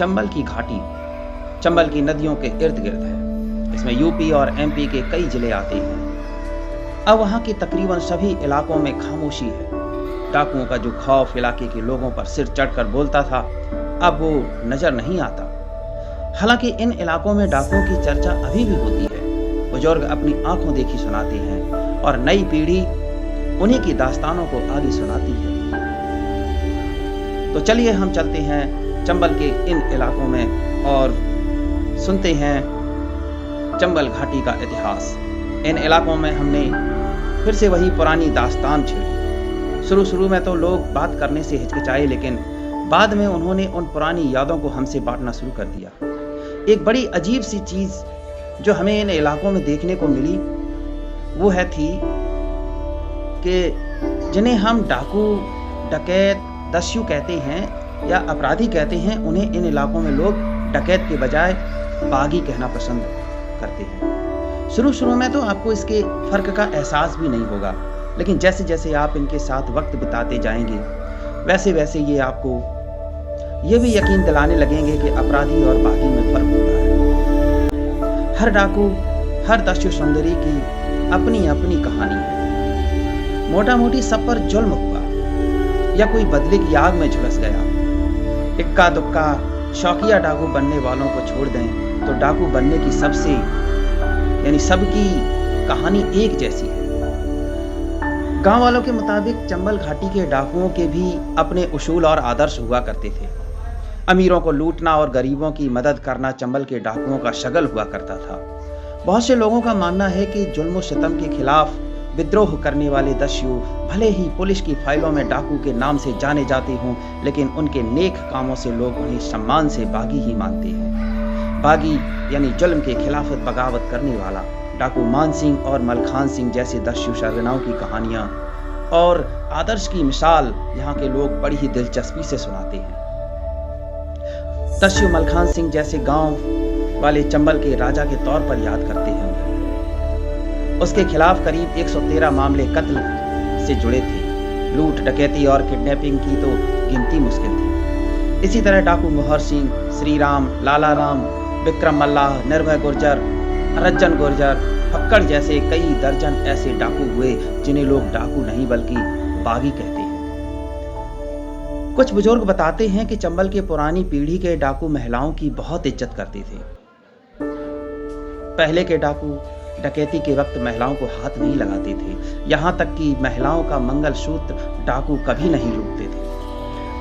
चंबल की घाटी चंबल की नदियों के इर्द गिर्द है। इसमें यूपी और एमपी के कई जिले आते हैं। अब वहाँ के तकरीबन सभी इलाकों में खामोशी है। डाकुओं का जो खौफ इलाके के लोगों पर सिर चढ़कर बोलता था, अब वो नजर नहीं आता। हालांकि इन इलाकों में डाकुओं की चर्चा अभी भी होती है। बुजुर्ग अपनी आंखों देखी सुनाते हैं और नई पीढ़ी उन्हीं की दास्तानों को आगे सुनाती है। तो चलिए हम चलते हैं चंबल के इन इलाकों में और सुनते हैं चंबल घाटी का इतिहास। इन इलाकों में हमने फिर से वही पुरानी दास्तान छेड़ी। शुरू में तो लोग बात करने से हिचकिचाए, लेकिन बाद में उन्होंने उन पुरानी यादों को हमसे बांटना शुरू कर दिया। एक बड़ी अजीब सी चीज जो हमें इन इलाकों में देखने को मिली वो है थी कि जिन्हें हम डाकू, डकैत, दस्यु कहते हैं या अपराधी कहते हैं, उन्हें इन इलाकों में लोग डकैत के बजाय बागी कहना पसंद करते हैं। शुरू में तो आपको इसके फर्क का एहसास भी नहीं होगा, लेकिन जैसे जैसे आप इनके साथ वक्त बिताते जाएंगे वैसे वैसे ये आपको ये भी यकीन दिलाने लगेंगे कि अपराधी और बागी में फर्क होता है। हर डाकू, हर दस्यु सुंदरी की अपनी अपनी कहानी है। मोटा मोटी सब पर जुल्म हुआ या कोई बदले की आग में झुलस गया। इक्का दुक्का शौकिया डाकू बनने वालों को छोड़ दें तो डाकू बनने की सबकी कहानी एक जैसी है। गांव वालों के मुताबिक चंबल घाटी के डाकुओं के भी अपने उसूल और आदर्श हुआ करते थे। अमीरों को लूटना और गरीबों की मदद करना चंबल के डाकुओं का शगल हुआ करता था। बहुत से लोगों का मानना है कि जुल्म सितम के खिलाफ विद्रोह करने वाले दस्यु भले ही पुलिस की फाइलों में डाकू के नाम से जाने जाते हों, लेकिन उनके नेक कामों से लोग उन्हें सम्मान से बागी ही मानते हैं। बागी यानी जुल्म के खिलाफ बगावत करने वाला। डाकू मान सिंह और मलखान सिंह जैसे दस्यु सरगनाओं की कहानियां और आदर्श की मिसाल यहाँ के लोग बड़ी ही दिलचस्पी से सुनाते हैं। दस्यु मलखान सिंह जैसे गांव वाले चंबल के राजा के तौर पर याद करते हैं। उसके खिलाफ करीब 113 मामले कत्ल से जुड़े थे। लूट, डकैती और किडनैपिंग की तो गिनती मुश्किल थी। इसी तरह डाकू मोहर सिंह, श्री राम, लाला राम, विक्रम मल्लाह, निर्भय गुर्जर, रज्जन गुर्जर, फक्कड़ जैसे कई दर्जन ऐसे डाकू हुए जिन्हें लोग डाकू नहीं बल्कि बागी कहते हैं। कुछ बुजुर्ग बताते हैं कि चंबल के पुरानी पीढ़ी के डाकू महिलाओं की बहुत इज्जत करते थे। पहले के डाकू डकैती के वक्त महिलाओं को हाथ नहीं लगाते थे। यहाँ तक कि महिलाओं का मंगलसूत्र डाकू कभी नहीं लूटते थे।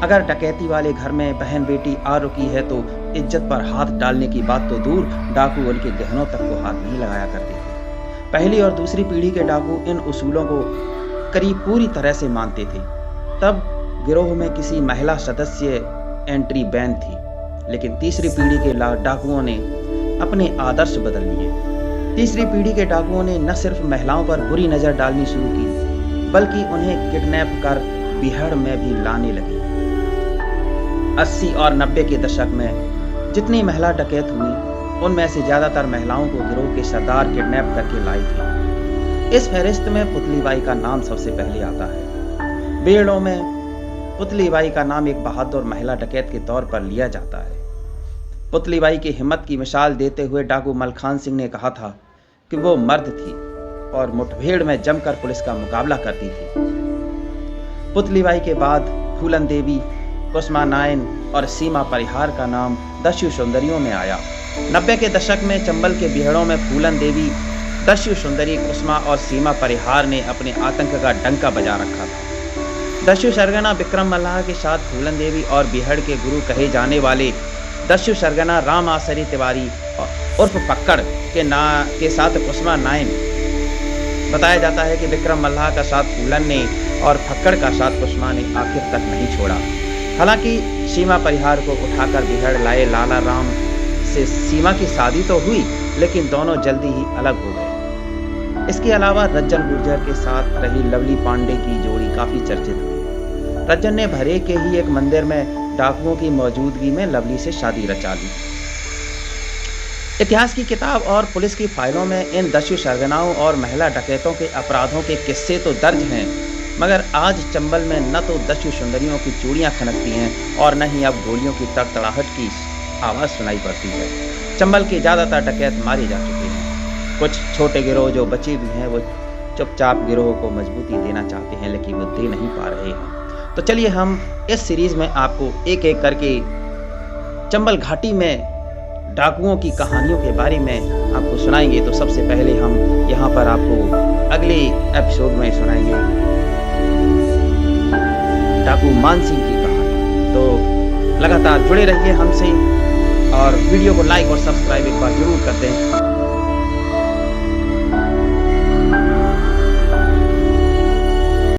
अगर डकैती वाले घर में बहन बेटी आ रुकी है तो इज्जत पर हाथ डालने की बात तो दूर, डाकू उनके गहनों तक को हाथ नहीं लगाया करते थे। पहली और दूसरी पीढ़ी के डाकू इन उसूलों को करीब पूरी तरह से मानते थे। तब गिरोह में किसी महिला सदस्य एंट्री बैन थी, लेकिन तीसरी पीढ़ी के डाकुओं ने अपने आदर्श बदल लिए। तीसरी पीढ़ी के डाकुओं ने न सिर्फ महिलाओं पर बुरी नजर डालनी शुरू की, बल्कि उन्हें किडनैप कर बिहड़ में भी लाने लगे। 80 और 90 के दशक में जितनी महिला डकैत हुई, उनमें से ज्यादातर महिलाओं को गिरोह के सरदार किडनैप करके लाए थे। इस फहरिस्त में पुतलीबाई का नाम सबसे पहले आता है। बेड़ों में पुतलीबाई का नाम एक बहादुर महिला डकैत के तौर पर लिया जाता है। पुतलीबाई की हिम्मत की मिसाल देते हुए डाकू मलखान सिंह ने कहा था कि वो मर्द थी और मुठभेड़ में जमकर पुलिस का मुकाबला करती थी। पुतलीबाई के बाद फूलन देवी, कुसमा नायन और सीमा परिहार का नाम दस्यु सुंदरियों में आया। 90 के दशक में चंबल के बिहड़ों में फूलन देवी, दस्यु सुंदरी, कुसमा और सीमा परिहार ने अपने आतंक का डंका बजा रखा था। दस्यु सरगना विक्रम मल्लाह के साथ फूलन देवी और बिहड़ के गुरु कहे जाने वाले दस्यु सरगना राम आसरी तिवारी उर्फ फक्कड़ के साथ कुसमा नायन। बताया जाता है कि विक्रम मल्लाह का साथ फूलन ने और फक्कड़ का साथ कुसमा ने आखिर तक नहीं छोड़ा। हालांकि सीमा परिहार को उठाकर बिहड़ लाए लाला राम से सीमा की शादी तो हुई, लेकिन दोनों जल्दी ही अलग हो गए। इसके अलावा रज्जन गुर्जर के साथ रही लवली पांडे की जोड़ी काफी चर्चित हुई। रज्जन ने भरे के ही एक मंदिर में डाकुओं की मौजूदगी में लवली से शादी रचा ली। इतिहास की किताब और पुलिस की फाइलों में इन दस्यु सरगनाओं और महिला डकैतों के अपराधों के किस्से तो दर्ज हैं, मगर आज चंबल में न तो दस्यु सुंदरियों की चूड़ियां खनकती हैं और न ही अब गोलियों की तड़तड़ाहट की आवाज़ सुनाई पड़ती है। चंबल के ज़्यादातर डकैत मारे जा चुके हैं। कुछ छोटे गिरोह जो बचे भी हैं, वो चुपचाप गिरोह को मजबूती देना चाहते हैं, लेकिन वो दे नहीं पा रहे हैं। तो चलिए हम इस सीरीज़ में आपको एक-एक करके चंबल घाटी में डाकुओं की कहानियों के बारे में आपको सुनाएंगे। तो सबसे पहले हम यहाँ पर आपको अगले एपिसोड में सुनाएंगे डाकू मान सिंह की कहानी। तो लगातार जुड़े रहिए हमसे और वीडियो को लाइक और सब्सक्राइब एक बार जरूर कर दें।